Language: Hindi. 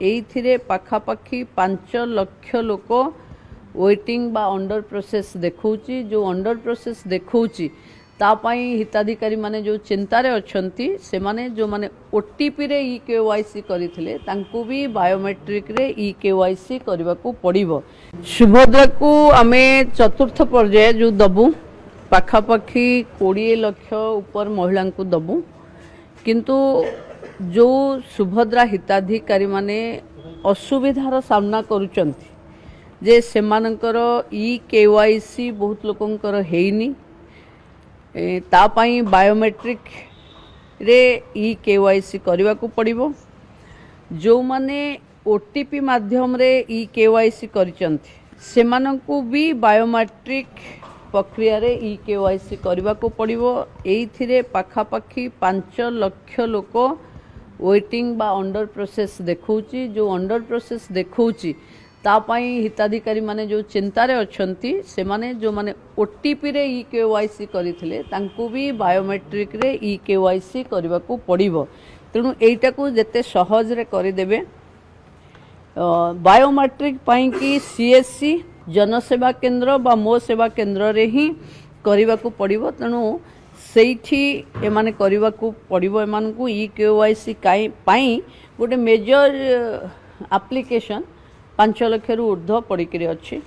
एइथिरे पाखापाखी 5 लाख लोक वेटिंग बा अंडर प्रोसेस देखौची जो अंडर प्रोसेस देखौची तापाई हिताधिकारी माने जो चिंतारे अछंती से माने जो माने ओटीपी रे ईकेवाईसी करिथिले तांकू भी बायोमेट्रिक रे ईकेवाईसी करबा को पड़िबो। सुभद्रा को आमे चतुर्थ पर्याय जो दबु पाखापाखी 20 लाख ऊपर महिला को दबु किंतु जो सुभद्रा हिताधिकारी माने असुविधार सामना करुचंती जे सेमानकर ईकेवाईसी बहुत लोकंकर हेइनी तापाई बायोमेट्रिक रे ईकेवाईसी करबा को पड़िबो। जो माने ओटीपी माध्यम रे ईकेवाईसी करिचंती सेमानंकु भी बायोमेट्रिक प्रक्रिया रे ईकेवाईसी करबा को पड़िबो। एइथिरे पाखापाखी 5 लाख लोक वेटिंग बा अंडर प्रोसेस देखौची जो अंडर प्रोसेस देखौची तापाई हिताधिकारी माने जो चिंतारे अछंती से माने जो माने ओटीपी रे ईकेवाईसी करिथिले तांकू भी बायोमेट्रिक रे ईकेवाईसी करबा को पड़िबो। तेणु एइटा को जते सहज रे करि देबे बायोमेट्रिक पाई कि सीएससी जनसेवा केंद्र बा मो सेवा केंद्र रे ही करबा को पड़िबो। तेणु सेठी एमाने करबा को पड़िबो। एमान को ईकेवाईसी पाई गोटे मेजर एप्लिकेशन 5 लाख रु ऊर्ध्व पड़िकरी अछि।